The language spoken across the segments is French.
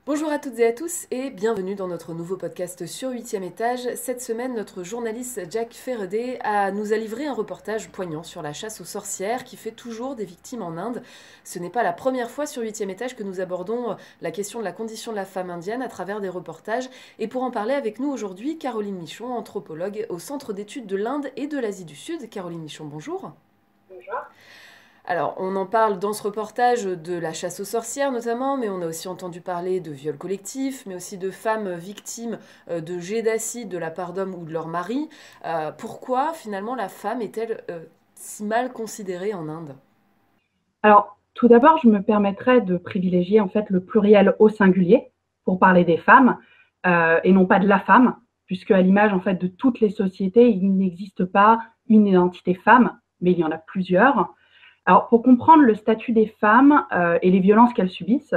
Bonjour à toutes et à tous et bienvenue dans notre nouveau podcast sur 8e étage. Cette semaine, notre journaliste Jack Faraday nous a livré un reportage poignant sur la chasse aux sorcières qui fait toujours des victimes en Inde. Ce n'est pas la première fois sur 8e étage que nous abordons la question de la condition de la femme indienne à travers des reportages. Et pour en parler avec nous aujourd'hui, Caroline Michon, anthropologue au Centre d'études de l'Inde et de l'Asie du Sud. Caroline Michon, bonjour. Bonjour. Alors, on en parle dans ce reportage de la chasse aux sorcières notamment, mais on a aussi entendu parler de viols collectifs, mais aussi de femmes victimes de jets d'acide de la part d'hommes ou de leur mari. Pourquoi finalement la femme est-elle si mal considérée en Inde? Alors, tout d'abord, je me permettrais de privilégier en fait le pluriel au singulier pour parler des femmes et non pas de la femme, puisque à l'image en fait de toutes les sociétés, il n'existe pas une identité femme, mais il y en a plusieurs. Alors, pour comprendre le statut des femmes et les violences qu'elles subissent,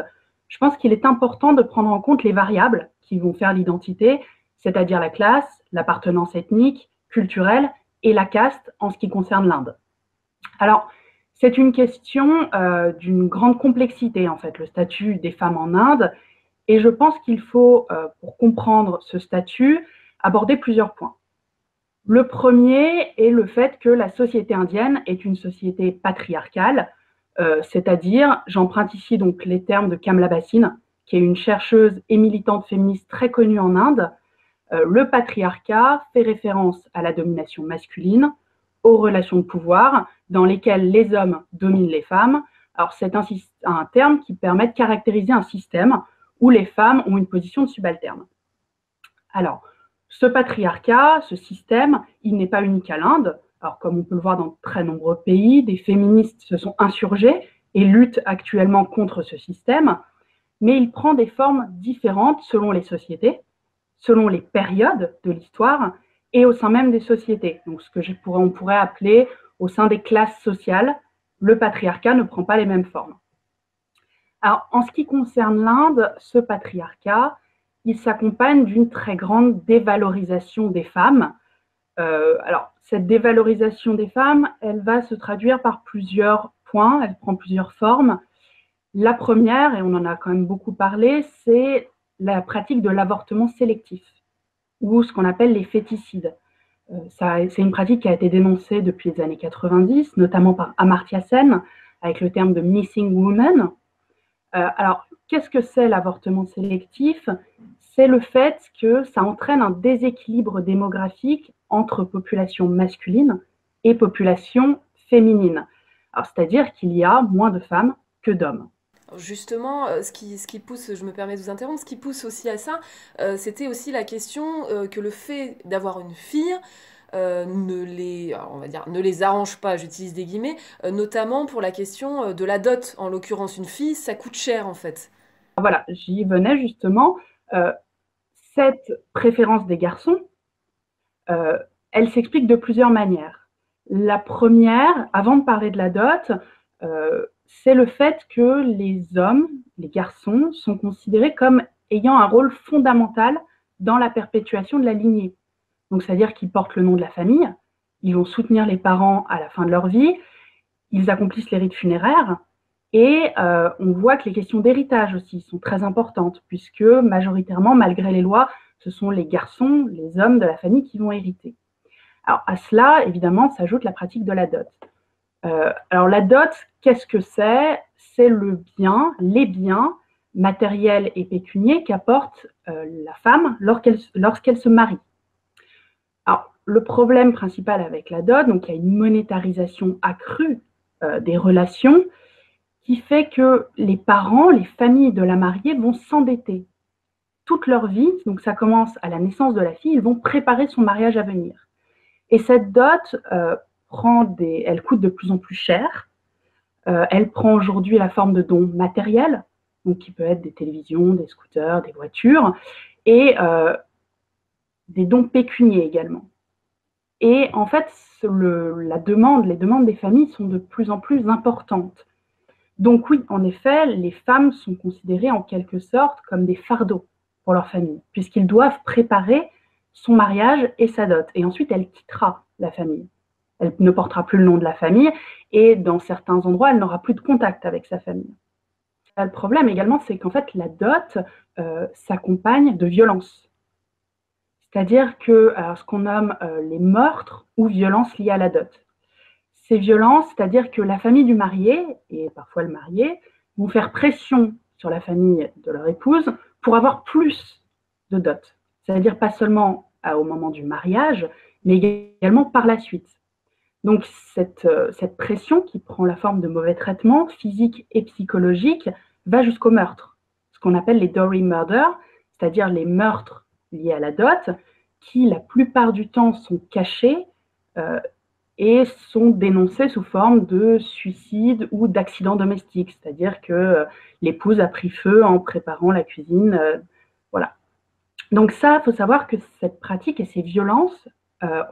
je pense qu'il est important de prendre en compte les variables qui vont faire l'identité, c'est-à-dire la classe, l'appartenance ethnique, culturelle et la caste en ce qui concerne l'Inde. Alors, c'est une question d'une grande complexité, en fait, le statut des femmes en Inde. Et je pense qu'il faut, pour comprendre ce statut, aborder plusieurs points. Le premier est le fait que la société indienne est une société patriarcale, c'est-à-dire, j'emprunte ici donc les termes de Kamla Basin, qui est une chercheuse et militante féministe très connue en Inde. Le patriarcat fait référence à la domination masculine, aux relations de pouvoir dans lesquelles les hommes dominent les femmes. Alors c'est un terme qui permet de caractériser un système où les femmes ont une position de subalterne. Alors, ce patriarcat, ce système, il n'est pas unique à l'Inde. Alors, comme on peut le voir dans de très nombreux pays, des féministes se sont insurgées et luttent actuellement contre ce système, mais il prend des formes différentes selon les sociétés, selon les périodes de l'histoire et au sein même des sociétés. Donc, ce que on pourrait appeler au sein des classes sociales, le patriarcat ne prend pas les mêmes formes. Alors, en ce qui concerne l'Inde, ce patriarcat, il s'accompagne d'une très grande dévalorisation des femmes. Alors, cette dévalorisation des femmes, elle va se traduire par plusieurs points, elle prend plusieurs formes. La première, et on en a quand même beaucoup parlé, c'est la pratique de l'avortement sélectif, ou ce qu'on appelle les féticides. C'est une pratique qui a été dénoncée depuis les années 90, notamment par Amartya Sen, avec le terme de missing woman. Alors, qu'est-ce que c'est l'avortement sélectif? C'est le fait que ça entraîne un déséquilibre démographique entre population masculine et population féminine. Alors, c'est-à-dire qu'il y a moins de femmes que d'hommes. Justement, ce qui pousse, je me permets de vous interrompre, ce qui pousse aussi à ça, c'était aussi la question que le fait d'avoir une fille on va dire, ne les arrange pas, j'utilise des guillemets, notamment pour la question de la dot. En l'occurrence, une fille, ça coûte cher en fait. Voilà, j'y venais justement. Euh, cette préférence des garçons, euh, elle s'explique de plusieurs manières. La première, avant de parler de la dot, c'est le fait que les hommes, les garçons, sont considérés comme ayant un rôle fondamental dans la perpétuation de la lignée. Donc, c'est-à-dire qu'ils portent le nom de la famille, ils vont soutenir les parents à la fin de leur vie, ils accomplissent les rites funéraires, et on voit que les questions d'héritage aussi sont très importantes, puisque majoritairement, malgré les lois, ce sont les garçons, les hommes de la famille qui vont hériter. Alors à cela, évidemment, s'ajoute la pratique de la dot. Alors la dot, qu'est-ce que c'est? C'est le bien, les biens matériels et pécuniers qu'apporte la femme lorsqu'elle se marie. Alors le problème principal avec la dot, donc il y a une monétarisation accrue des relations qui fait que les parents, les familles de la mariée vont s'endetter toute leur vie. Donc ça commence à la naissance de la fille, ils vont préparer son mariage à venir. Et cette dot elle coûte de plus en plus cher. Elle prend aujourd'hui la forme de dons matériels, donc qui peut être des télévisions, des scooters, des voitures, et des dons pécuniers également. Et en fait, les demandes des familles sont de plus en plus importantes. Donc oui, en effet, les femmes sont considérées en quelque sorte comme des fardeaux pour leur famille, puisqu'ils doivent préparer son mariage et sa dot. Et ensuite, elle quittera la famille. Elle ne portera plus le nom de la famille et dans certains endroits, elle n'aura plus de contact avec sa famille. le problème également, c'est qu'en fait, la dot s'accompagne de violences. C'est-à-dire que ce qu'on nomme les meurtres ou violences liées à la dot. Ces violences, c'est-à-dire que la famille du marié, et parfois le marié, vont faire pression sur la famille de leur épouse pour avoir plus de dot. C'est-à-dire pas seulement au moment du mariage, mais également par la suite. Donc cette pression qui prend la forme de mauvais traitements physiques et psychologiques va jusqu'au meurtre, ce qu'on appelle les dowry murders, c'est-à-dire les meurtres liés à la dot, qui la plupart du temps sont cachés et sont dénoncés sous forme de suicide ou d'accident domestique, c'est-à-dire que l'épouse a pris feu en préparant la cuisine. Voilà. Donc ça, il faut savoir que cette pratique et ces violences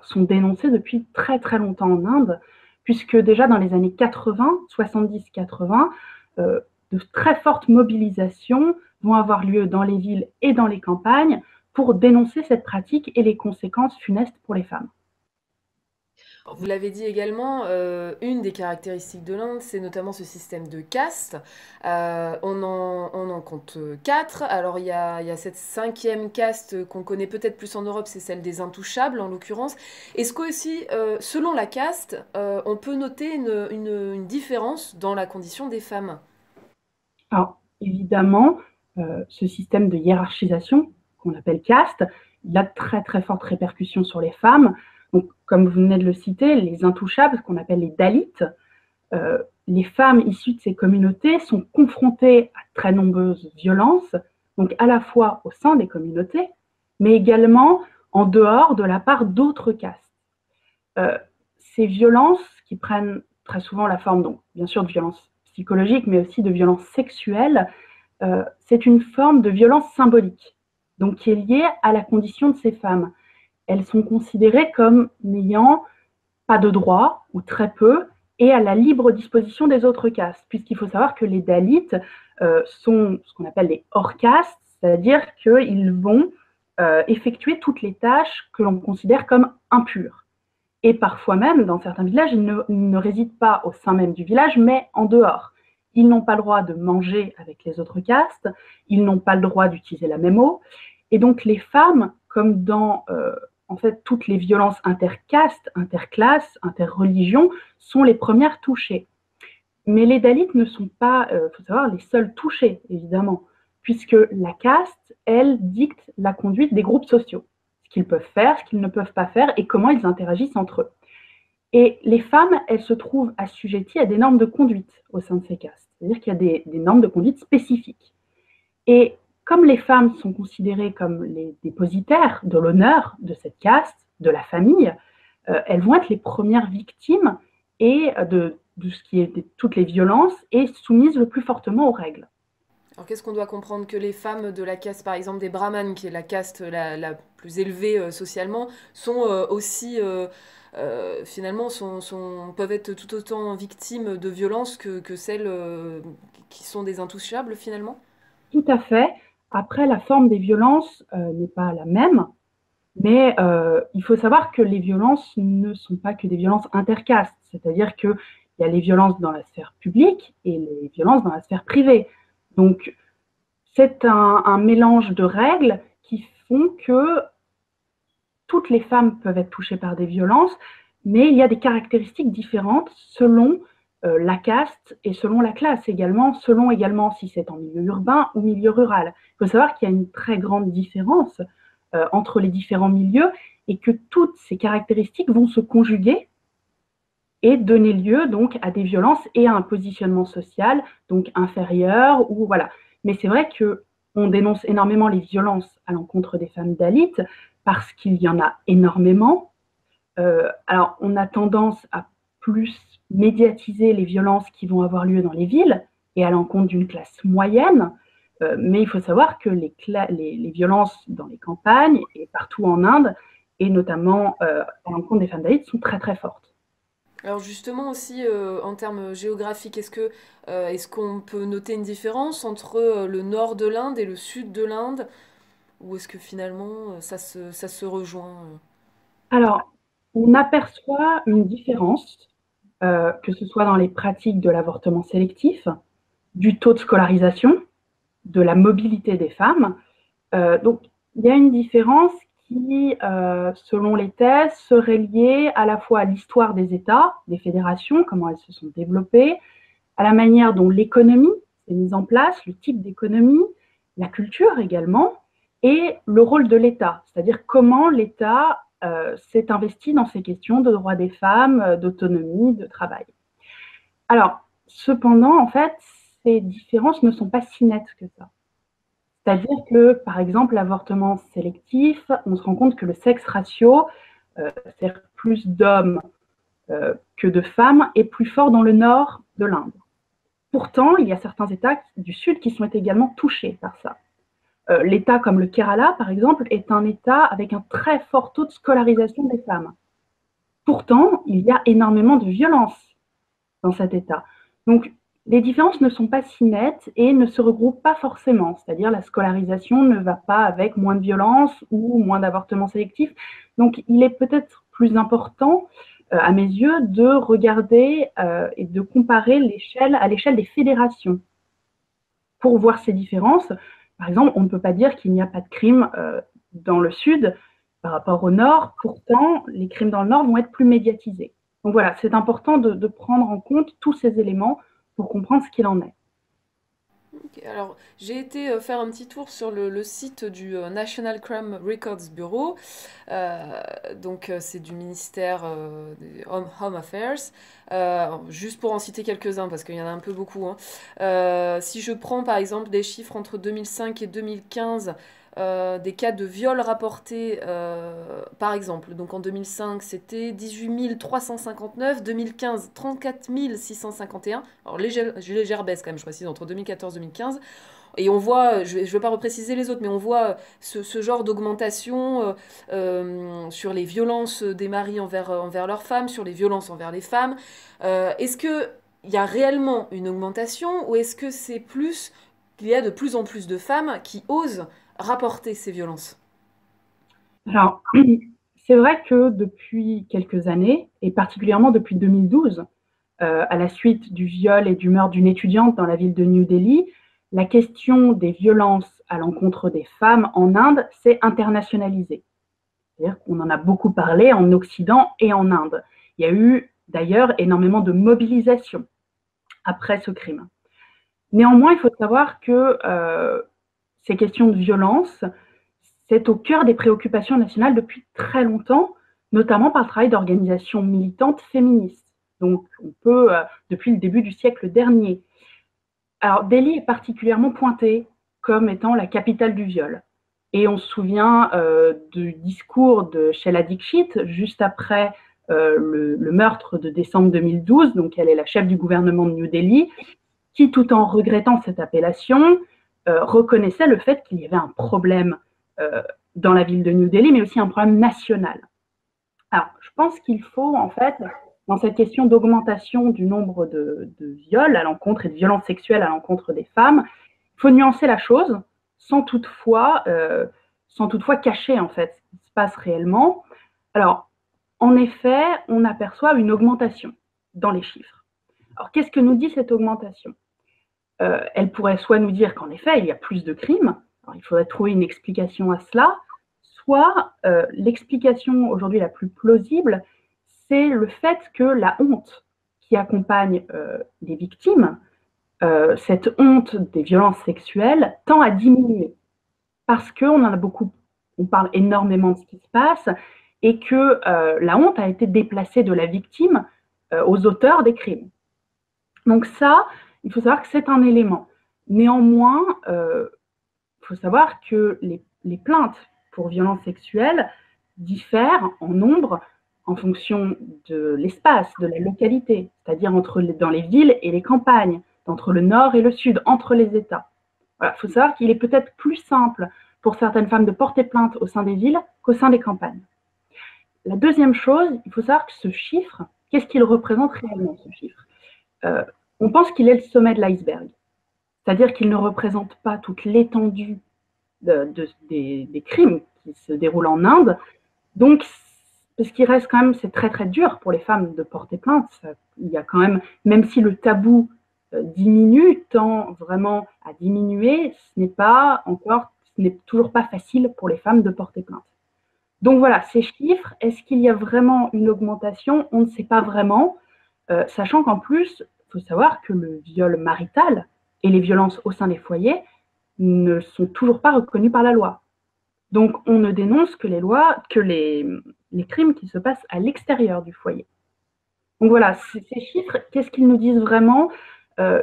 sont dénoncées depuis très très longtemps en Inde, puisque déjà dans les années 80, 70-80, de très fortes mobilisations vont avoir lieu dans les villes et dans les campagnes pour dénoncer cette pratique et les conséquences funestes pour les femmes. Vous l'avez dit également, une des caractéristiques de l'Inde, c'est notamment ce système de caste. On en compte quatre. Alors il y a cette cinquième caste qu'on connaît peut-être plus en Europe, c'est celle des intouchables en l'occurrence. Est-ce qu'aussi, selon la caste, on peut noter une différence dans la condition des femmes? Alors évidemment, ce système de hiérarchisation qu'on appelle caste, il a de très très fortes répercussions sur les femmes. Donc, comme vous venez de le citer, les intouchables, ce qu'on appelle les Dalits, les femmes issues de ces communautés sont confrontées à très nombreuses violences, donc à la fois au sein des communautés, mais également en dehors de la part d'autres castes. Ces violences qui prennent très souvent la forme, donc, bien sûr, de violences psychologiques, mais aussi de violences sexuelles, c'est une forme de violence symbolique, donc qui est liée à la condition de ces femmes. Elles sont considérées comme n'ayant pas de droits, ou très peu, et à la libre disposition des autres castes, puisqu'il faut savoir que les Dalits sont ce qu'on appelle les hors-castes, c'est-à-dire qu'ils vont effectuer toutes les tâches que l'on considère comme impures. Et parfois même, dans certains villages, ils ne résident pas au sein même du village, mais en dehors. Ils n'ont pas le droit de manger avec les autres castes, ils n'ont pas le droit d'utiliser la même eau, et donc les femmes, comme dans en fait toutes les violences intercastes, interclasses, interreligions, sont les premières touchées. Mais les Dalits ne sont pas, faut savoir, les seuls touchés, évidemment, puisque la caste, elle, dicte la conduite des groupes sociaux, ce qu'ils peuvent faire, ce qu'ils ne peuvent pas faire, et comment ils interagissent entre eux. Et les femmes, elles se trouvent assujetties à des normes de conduite au sein de ces castes, c'est-à-dire qu'il y a des normes de conduite spécifiques. Et comme les femmes sont considérées comme les dépositaires de l'honneur de cette caste, de la famille, elles vont être les premières victimes et de ce qui est toutes les violences et soumises le plus fortement aux règles. Alors qu'est-ce qu'on doit comprendre que les femmes de la caste, par exemple des brahmanes, qui est la caste la plus élevée socialement, sont aussi finalement peuvent être tout autant victimes de violences que celles qui sont des intouchables finalement? Tout à fait. Après, la forme des violences n'est pas la même, mais il faut savoir que les violences ne sont pas que des violences intercastes, c'est-à-dire qu'il y a les violences dans la sphère publique et les violences dans la sphère privée. Donc, c'est un mélange de règles qui font que toutes les femmes peuvent être touchées par des violences, mais il y a des caractéristiques différentes selon la caste et selon la classe également, selon également si c'est en milieu urbain ou milieu rural. Il faut savoir qu'il y a une très grande différence entre les différents milieux et que toutes ces caractéristiques vont se conjuguer et donner lieu donc à des violences et à un positionnement social donc inférieur ou voilà. Mais c'est vrai que on dénonce énormément les violences à l'encontre des femmes Dalits parce qu'il y en a énormément. Alors on a tendance à plus médiatiser les violences qui vont avoir lieu dans les villes et à l'encontre d'une classe moyenne. Mais il faut savoir que les violences dans les campagnes et partout en Inde, et notamment à l'encontre des femmes Dalits, sont très très fortes. Alors justement aussi en termes géographiques, est-ce qu'on peut noter une différence entre le nord de l'Inde et le sud de l'Inde, ou est-ce que finalement ça se rejoint? Alors, on aperçoit une différence, que ce soit dans les pratiques de l'avortement sélectif, du taux de scolarisation, de la mobilité des femmes. Donc, il y a une différence qui, selon les thèses, serait liée à la fois à l'histoire des États, des fédérations, comment elles se sont développées, à la manière dont l'économie s'est mise en place, le type d'économie, la culture également, et le rôle de l'État, c'est-à-dire comment l'État s'est investi dans ces questions de droits des femmes, d'autonomie, de travail. Alors, cependant, en fait, ces différences ne sont pas si nettes que ça. C'est-à-dire que, par exemple, l'avortement sélectif, on se rend compte que le sexe ratio, c'est-à-dire plus d'hommes que de femmes, est plus fort dans le nord de l'Inde. Pourtant, il y a certains États du Sud qui sont également touchés par ça. L'État comme le Kerala, par exemple, est un État avec un très fort taux de scolarisation des femmes. Pourtant, il y a énormément de violence dans cet État. Donc, les différences ne sont pas si nettes et ne se regroupent pas forcément. C'est-à-dire, la scolarisation ne va pas avec moins de violence ou moins d'avortements sélectifs. Donc, il est peut-être plus important, à mes yeux, de regarder et de comparer à l'échelle des fédérations pour voir ces différences. Par exemple, on ne peut pas dire qu'il n'y a pas de crimes dans le Sud par rapport au Nord. Pourtant, les crimes dans le Nord vont être plus médiatisés. Donc voilà, c'est important de prendre en compte tous ces éléments pour comprendre ce qu'il en est. Ok, alors, j'ai été faire un petit tour sur le site du National Crime Records Bureau. Donc, c'est du ministère des Home Affairs. Juste pour en citer quelques-uns, parce qu'il y en a un peu beaucoup, hein. Si je prends par exemple des chiffres entre 2005 et 2015, des cas de viol rapportés, par exemple. Donc en 2005, c'était 18 359, 2015, 34 651. Alors légère baisse quand même, je précise, entre 2014 et 2015. Et on voit, je ne vais pas repréciser les autres, mais on voit ce genre d'augmentation sur les violences des maris envers leurs femmes, sur les violences envers les femmes. Est-ce qu'il y a réellement une augmentation ou est-ce que c'est plus qu'il y a de plus en plus de femmes qui osent rapporter ces violences? Alors, c'est vrai que depuis quelques années, et particulièrement depuis 2012, à la suite du viol et du meurtre d'une étudiante dans la ville de New Delhi, la question des violences à l'encontre des femmes en Inde s'est internationalisée. C'est-à-dire qu'on en a beaucoup parlé en Occident et en Inde. Il y a eu d'ailleurs énormément de mobilisation après ce crime. Néanmoins, il faut savoir que ces questions de violence, c'est au cœur des préoccupations nationales depuis très longtemps, notamment par le travail d'organisations militantes féministes. Donc, on peut, depuis le début du siècle dernier. Alors, Delhi est particulièrement pointée comme étant la capitale du viol. Et on se souvient du discours de Sheila Dixit juste après le meurtre de décembre 2012, donc elle est la chef du gouvernement de New Delhi, qui, tout en regrettant cette appellation, reconnaissait le fait qu'il y avait un problème dans la ville de New Delhi, mais aussi un problème national. Alors, je pense qu'il faut, en fait, dans cette question d'augmentation du nombre de viols à l'encontre et de violences sexuelles à l'encontre des femmes, il faut nuancer la chose sans toutefois cacher, en fait, ce qui se passe réellement. Alors, en effet, on aperçoit une augmentation dans les chiffres. Alors, qu'est-ce que nous dit cette augmentation ? Elle pourrait soit nous dire qu'en effet, il y a plus de crimes. Alors, il faudrait trouver une explication à cela. Soit l'explication aujourd'hui la plus plausible, c'est le fait que la honte qui accompagne les victimes, cette honte des violences sexuelles, tend à diminuer. Parce qu'on en a beaucoup, on parle énormément de ce qui se passe, et que la honte a été déplacée de la victime aux auteurs des crimes. Donc ça, il faut savoir que c'est un élément. Néanmoins, il faut savoir que les plaintes pour violences sexuelles diffèrent en nombre en fonction de l'espace, de la localité, c'est-à-dire dans les villes et les campagnes, entre le nord et le sud, entre les États. Voilà, il faut savoir qu'il est peut-être plus simple pour certaines femmes de porter plainte au sein des villes qu'au sein des campagnes. La deuxième chose, il faut savoir que ce chiffre, qu'est-ce qu'il représente réellement, ce chiffre ? On pense qu'il est le sommet de l'iceberg, c'est-à-dire qu'il ne représente pas toute l'étendue des crimes qui se déroulent en Inde. Donc, parce qu'il reste quand même, c'est très très dur pour les femmes de porter plainte. Il y a quand même si le tabou diminue, tend vraiment à diminuer, ce n'est toujours pas facile pour les femmes de porter plainte. Donc voilà, ces chiffres, est-ce qu'il y a vraiment une augmentation? On ne sait pas vraiment, sachant qu'en plus, il faut savoir que le viol marital et les violences au sein des foyers ne sont toujours pas reconnus par la loi. Donc on ne dénonce que les crimes qui se passent à l'extérieur du foyer. Donc voilà, ces chiffres, qu'est-ce qu'ils nous disent vraiment?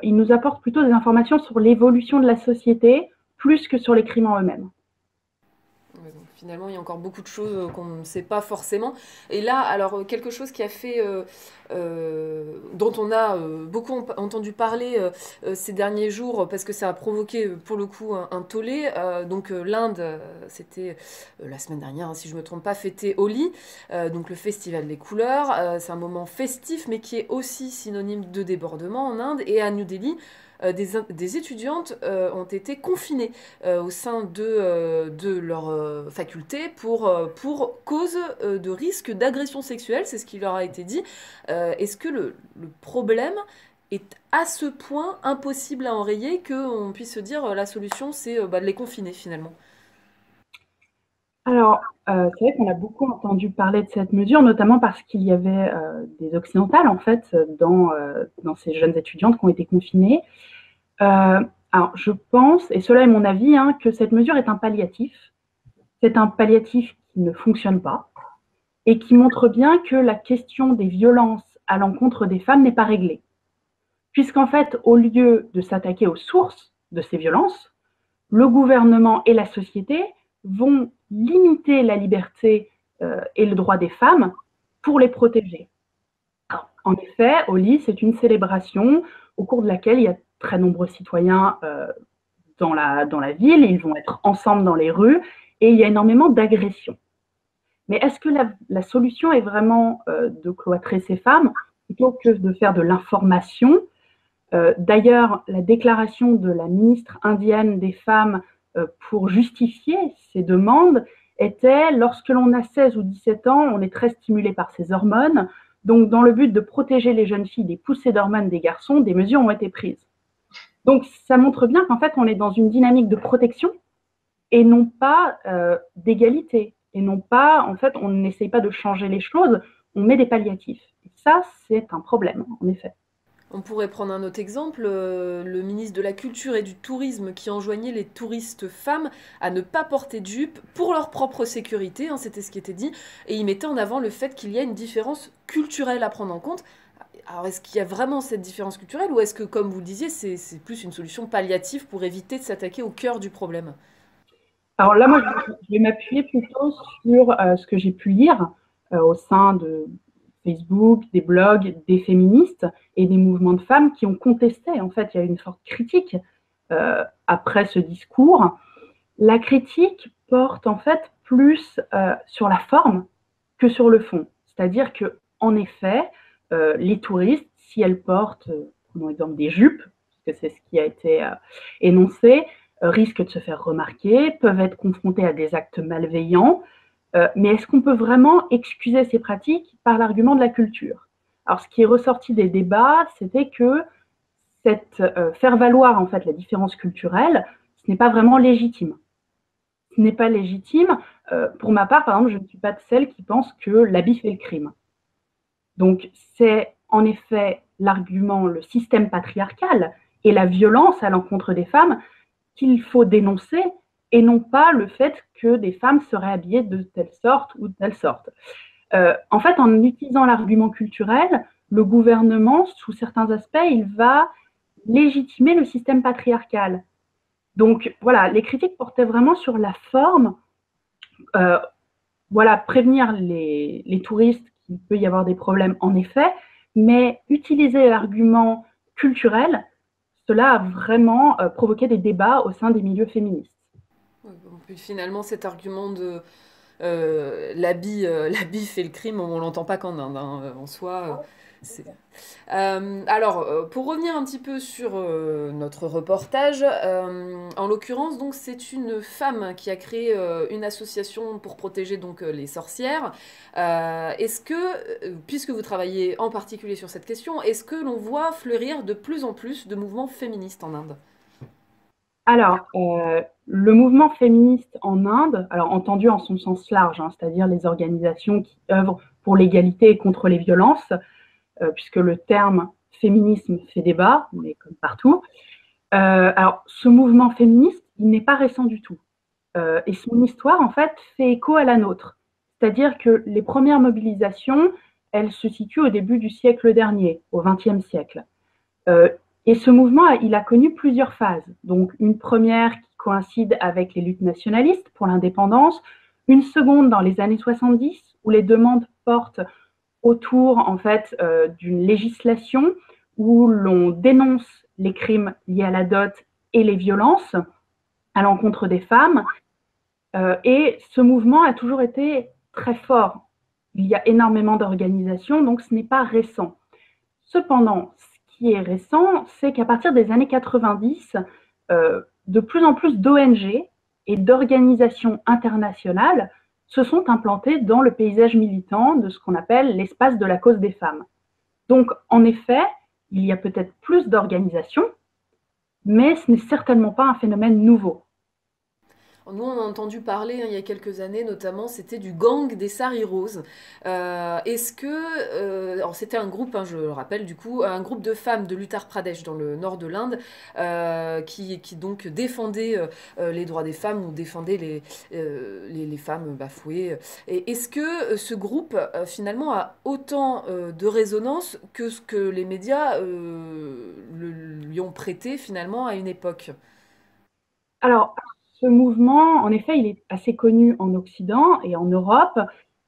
Ils nous apportent plutôt des informations sur l'évolution de la société, plus que sur les crimes en eux-mêmes. Ouais, donc finalement, il y a encore beaucoup de choses qu'on ne sait pas forcément. Et là, alors, quelque chose qui a fait, dont on a beaucoup entendu parler ces derniers jours, parce que ça a provoqué pour le coup un tollé. Donc l'Inde, c'était la semaine dernière, hein, si je ne me trompe pas, fêtait Holi, donc le festival des couleurs. C'est un moment festif, mais qui est aussi synonyme de débordement en Inde. Et à New Delhi, des étudiantes ont été confinées au sein de leur faculté pour cause de risque d'agression sexuelle, c'est ce qui leur a été dit. Est-ce que le problème est à ce point impossible à enrayer qu'on puisse se dire la solution c'est de les confiner finalement? Alors, c'est vrai qu'on a beaucoup entendu parler de cette mesure, notamment parce qu'il y avait des occidentales, en fait, dans ces jeunes étudiantes qui ont été confinées. Alors, je pense, et cela est mon avis, hein, que cette mesure est un palliatif. C'est un palliatif qui ne fonctionne pas et qui montre bien que la question des violences à l'encontre des femmes n'est pas réglée. Puisqu'en fait, au lieu de s'attaquer aux sources de ces violences, le gouvernement et la société vont limiter la liberté et le droit des femmes pour les protéger. Alors, en effet, Holi, c'est une célébration au cours de laquelle il y a très nombreux citoyens dans la ville, ils vont être ensemble dans les rues, et il y a énormément d'agressions. Mais est-ce que la solution est vraiment de cloîtrer ces femmes plutôt que de faire de l'information? D'ailleurs, la déclaration de la ministre indienne des femmes pour justifier ces demandes était: lorsque l'on a 16 ou 17 ans, on est très stimulé par ces hormones. Donc, dans le but de protéger les jeunes filles des poussées d'hormones des garçons, des mesures ont été prises. Donc, ça montre bien qu'en fait, on est dans une dynamique de protection et non pas d'égalité. Et non pas, en fait, on n'essaye pas de changer les choses, on met des palliatifs. Et ça, c'est un problème, en effet. On pourrait prendre un autre exemple, le ministre de la Culture et du Tourisme qui enjoignait les touristes femmes à ne pas porter de jupe pour leur propre sécurité, hein, c'était ce qui était dit, et il mettait en avant le fait qu'il y a une différence culturelle à prendre en compte. Alors est-ce qu'il y a vraiment cette différence culturelle ou est-ce que, comme vous le disiez, c'est plus une solution palliative pour éviter de s'attaquer au cœur du problème? Alors là, moi, je vais m'appuyer plutôt sur ce que j'ai pu lire au sein de Facebook, des blogs, des féministes et des mouvements de femmes qui ont contesté. En fait, il y a eu une forte critique après ce discours. La critique porte en fait plus sur la forme que sur le fond. C'est-à-dire que, en effet, les touristes, si elles portent, prenons exemple des jupes, parce que c'est ce qui a été énoncé, risquent de se faire remarquer, peuvent être confrontés à des actes malveillants. Mais est-ce qu'on peut vraiment excuser ces pratiques par l'argument de la culture? Alors, ce qui est ressorti des débats, c'était que faire valoir en fait la différence culturelle, ce n'est pas vraiment légitime. Ce n'est pas légitime. Pour ma part, par exemple, je ne suis pas de celle qui pense que l'habit fait le crime. Donc, c'est en effet l'argument, le système patriarcal et la violence à l'encontre des femmes qu'il faut dénoncer et non pas le fait que des femmes seraient habillées de telle sorte ou de telle sorte. En fait, en utilisant l'argument culturel, le gouvernement, sous certains aspects, il va légitimer le système patriarcal. Donc voilà, les critiques portaient vraiment sur la forme, voilà, prévenir les touristes qu'il peut y avoir des problèmes en effet, mais utiliser l'argument culturel, cela a vraiment provoqué des débats au sein des milieux féministes. Ouais, bon, puis finalement, cet argument de l'habit fait le crime, on l'entend pas qu'en Inde, hein, en soi. C'est- pour revenir un petit peu sur notre reportage, en l'occurrence, donc c'est une femme qui a créé une association pour protéger donc les sorcières. Est-ce que, puisque vous travaillez en particulier sur cette question, est-ce que l'on voit fleurir de plus en plus de mouvements féministes en Inde? Alors, le mouvement féministe en Inde, alors entendu en son sens large, hein, c'est-à-dire les organisations qui œuvrent pour l'égalité et contre les violences, puisque le terme féminisme fait débat, mais comme partout. Alors, ce mouvement féministe, il n'est pas récent du tout. Et son histoire, en fait écho à la nôtre. C'est-à-dire que les premières mobilisations, elles se situent au début du siècle dernier, au XXe siècle. Euh, et ce mouvement, il a connu plusieurs phases. Donc, une première qui coïncide avec les luttes nationalistes pour l'indépendance, une seconde dans les années 70, où les demandes portent autour, en fait, d'une législation où l'on dénonce les crimes liés à la dot et les violences à l'encontre des femmes. Et ce mouvement a toujours été très fort. Il y a énormément d'organisations, donc ce n'est pas récent. Cependant, ce qui est récent, c'est qu'à partir des années 90, de plus en plus d'ONG et d'organisations internationales se sont implantées dans le paysage militant de ce qu'on appelle l'espace de la cause des femmes. Donc, en effet, il y a peut-être plus d'organisations, mais ce n'est certainement pas un phénomène nouveau. Nous, on a entendu parler il y a quelques années, notamment, c'était du gang des Sari Roses. Est-ce que, alors c'était un groupe, hein, je le rappelle du coup, un groupe de femmes de l'Uttar Pradesh dans le nord de l'Inde, qui donc défendait les droits des femmes ou défendait les femmes bafouées. Et est-ce que ce groupe finalement a autant de résonance que ce que les médias lui ont prêté finalement à une époque? Alors, ce mouvement, en effet, il est assez connu en Occident et en Europe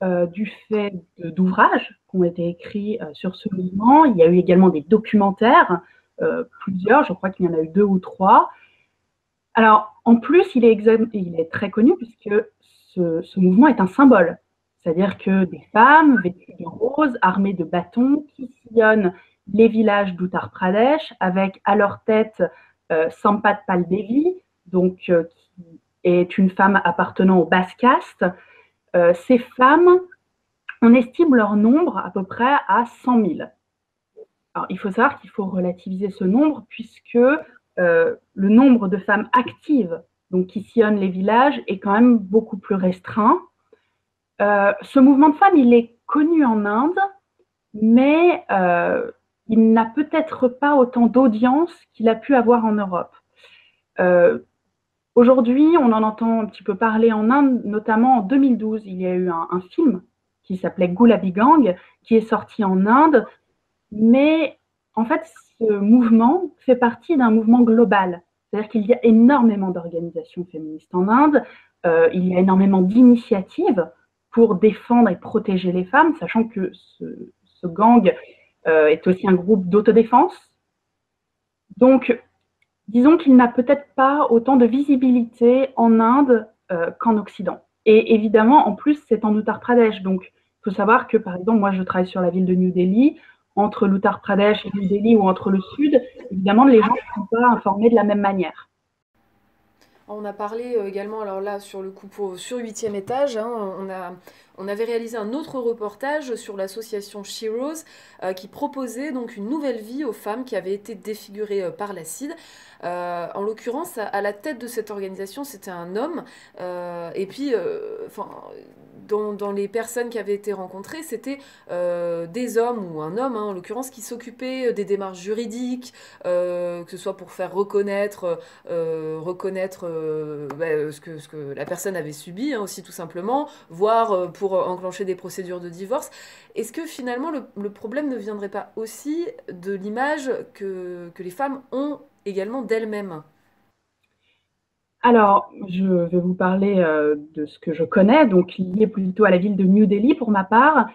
du fait d'ouvrages qui ont été écrits sur ce mouvement. Il y a eu également des documentaires, plusieurs, je crois qu'il y en a eu deux ou trois. Alors, en plus, il est très connu puisque ce mouvement est un symbole. C'est-à-dire que des femmes vêtues de rose, armées de bâtons, qui sillonnent les villages d'Uttar Pradesh avec à leur tête Sampat Pal Devi, donc qui est une femme appartenant aux basses castes. Ces femmes, on estime leur nombre à peu près à 100 000. Alors, il faut savoir qu'il faut relativiser ce nombre puisque le nombre de femmes actives donc, qui sillonnent les villages est quand même beaucoup plus restreint. Ce mouvement de femmes, il est connu en Inde, mais il n'a peut-être pas autant d'audience qu'il a pu avoir en Europe. Aujourd'hui, on en entend un petit peu parler en Inde, notamment en 2012. Il y a eu un film qui s'appelait Gulabi Gang, qui est sorti en Inde, mais en fait, ce mouvement fait partie d'un mouvement global. C'est-à-dire qu'il y a énormément d'organisations féministes en Inde, il y a énormément d'initiatives pour défendre et protéger les femmes, sachant que ce gang est aussi un groupe d'autodéfense. Donc, disons qu'il n'a peut-être pas autant de visibilité en Inde qu'en Occident. Et évidemment, en plus, c'est en Uttar Pradesh. Donc, il faut savoir que, par exemple, moi, je travaille sur la ville de New Delhi. Entre l'Uttar Pradesh et New Delhi ou entre le Sud, évidemment, les gens ne sont pas informés de la même manière. On a parlé également, alors là, sur le coup, sur 8e étage, hein, on avait réalisé un autre reportage sur l'association Sheroes qui proposait donc une nouvelle vie aux femmes qui avaient été défigurées par l'acide. En l'occurrence, à la tête de cette organisation, c'était un homme. Et puis, dans les personnes qui avaient été rencontrées, c'était des hommes ou un homme, hein, en l'occurrence, qui s'occupaient des démarches juridiques, que ce soit pour faire reconnaître ce que la personne avait subi, hein, aussi tout simplement, voire pour enclencher des procédures de divorce. Est-ce que finalement le problème ne viendrait pas aussi de l'image que les femmes ont également d'elles-mêmes? Alors, je vais vous parler de ce que je connais, donc lié plutôt à la ville de New Delhi pour ma part.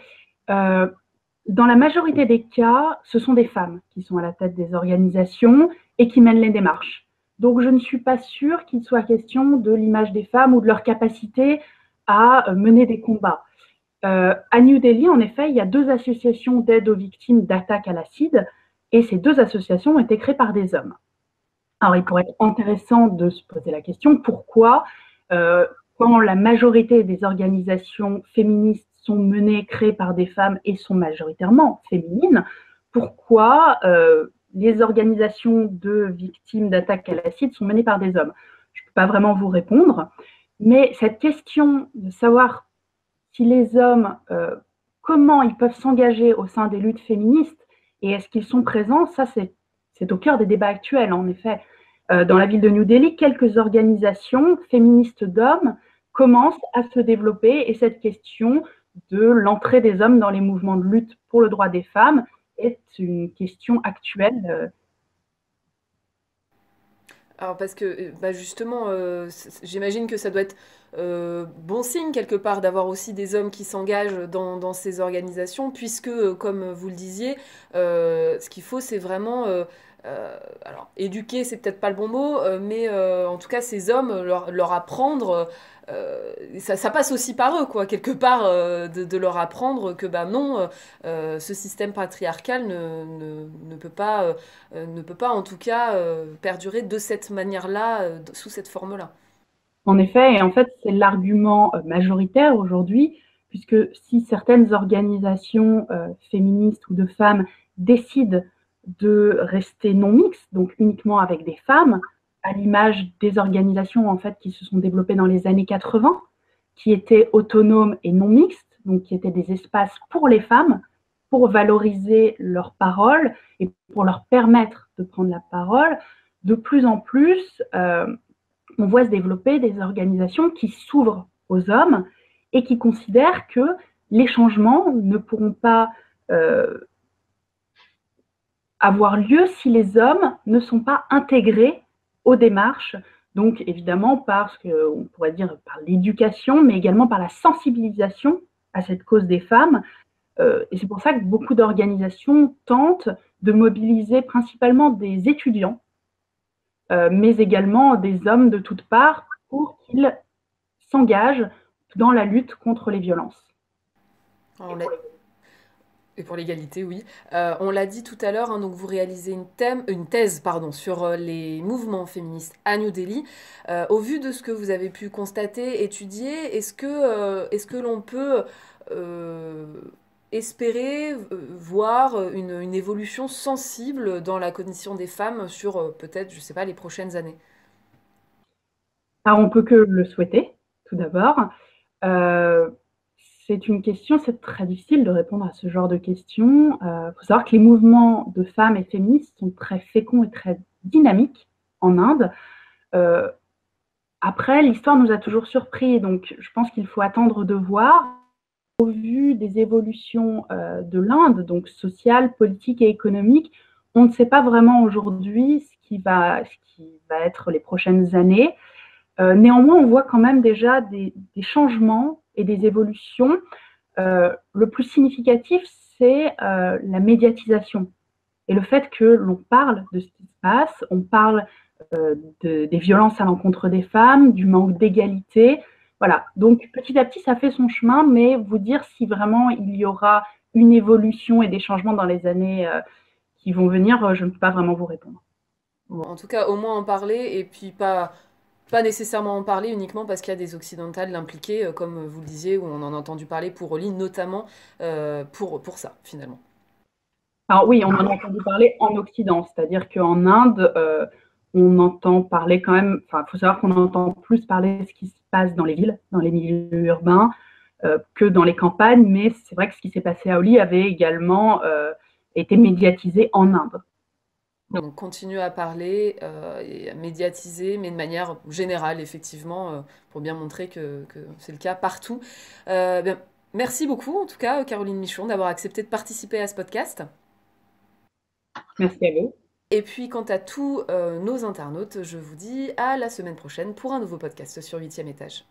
Euh, Dans la majorité des cas, ce sont des femmes qui sont à la tête des organisations et qui mènent les démarches. Donc, je ne suis pas sûre qu'il soit question de l'image des femmes ou de leur capacité à mener des combats. À New Delhi, en effet, il y a 2 associations d'aide aux victimes d'attaques à l'acide, et ces 2 associations ont été créées par des hommes. Alors, il pourrait être intéressant de se poser la question pourquoi, quand la majorité des organisations féministes sont menées, créées par des femmes et sont majoritairement féminines, pourquoi les organisations de victimes d'attaques à l'acide sont menées par des hommes? Je ne peux pas vraiment vous répondre, mais cette question de savoir si les hommes, comment ils peuvent s'engager au sein des luttes féministes et est-ce qu'ils sont présents, ça c'est au cœur des débats actuels, en effet. Dans la ville de New Delhi, quelques organisations féministes d'hommes commencent à se développer et cette question de l'entrée des hommes dans les mouvements de lutte pour le droit des femmes est une question actuelle. Alors parce que bah justement, j'imagine que ça doit être bon signe quelque part d'avoir aussi des hommes qui s'engagent dans ces organisations, puisque comme vous le disiez, ce qu'il faut c'est vraiment alors éduquer, c'est peut-être pas le bon mot, mais en tout cas ces hommes leur apprendre. Ça passe aussi par eux, quoi, quelque part, de leur apprendre que bah non, ce système patriarcal ne peut pas en tout cas perdurer de cette manière-là, sous cette forme-là. En effet, et en fait, c'est l'argument majoritaire aujourd'hui, puisque si certaines organisations féministes ou de femmes décident de rester non mixtes, donc uniquement avec des femmes, à l'image des organisations en fait qui se sont développées dans les années 80, qui étaient autonomes et non mixtes, donc qui étaient des espaces pour les femmes, pour valoriser leur parole et pour leur permettre de prendre la parole. De plus en plus, on voit se développer des organisations qui s'ouvrent aux hommes et qui considèrent que les changements ne pourront pas avoir lieu si les hommes ne sont pas intégrés aux démarches. Donc évidemment par ce qu'on pourrait dire par l'éducation, mais également par la sensibilisation à cette cause des femmes. Et c'est pour ça que beaucoup d'organisations tentent de mobiliser principalement des étudiants mais également des hommes de toutes parts pour qu'ils s'engagent dans la lutte contre les violences. On l'a- Et pour l'égalité, oui. On l'a dit tout à l'heure, hein, donc vous réalisez une thèse pardon, sur les mouvements féministes à New Delhi. Au vu de ce que vous avez pu constater, étudier, est-ce que l'on peut euh, espérer voir une évolution sensible dans la condition des femmes sur peut-être, je sais pas, les prochaines années? Alors on peut que le souhaiter, tout d'abord. Euh, c'est une question, c'est très difficile de répondre à ce genre de questions. Il faut savoir que les mouvements de femmes et féministes sont très féconds et très dynamiques en Inde. Euh, Après, l'histoire nous a toujours surpris, donc je pense qu'il faut attendre de voir. Au vu des évolutions de l'Inde, donc sociales, politiques et économiques, on ne sait pas vraiment aujourd'hui ce qui va être les prochaines années. Néanmoins, on voit quand même déjà des changements et des évolutions. Le plus significatif, c'est la médiatisation et le fait que l'on parle de ce qui se passe, on parle des violences à l'encontre des femmes, du manque d'égalité. Voilà, donc petit à petit, ça fait son chemin, mais vous dire si vraiment il y aura une évolution et des changements dans les années qui vont venir, je ne peux pas vraiment vous répondre. Bon, en tout cas, au moins en parler et puis pas nécessairement en parler uniquement parce qu'il y a des occidentales impliquées, comme vous le disiez, où on en a entendu parler pour Oli, notamment pour ça, finalement. Alors oui, on en a entendu parler en Occident, c'est-à-dire qu'en Inde, on entend parler quand même, enfin, il faut savoir qu'on entend plus parler de ce qui se passe dans les villes, dans les milieux urbains, que dans les campagnes, mais c'est vrai que ce qui s'est passé à Oli avait également été médiatisé en Inde. Donc, continue à parler et à médiatiser, mais de manière générale, effectivement, pour bien montrer que c'est le cas partout. Bien, merci beaucoup, en tout cas, Caroline Michon, d'avoir accepté de participer à ce podcast. Merci à vous. Et puis, quant à tous nos internautes, je vous dis à la semaine prochaine pour un nouveau podcast sur 8e étage.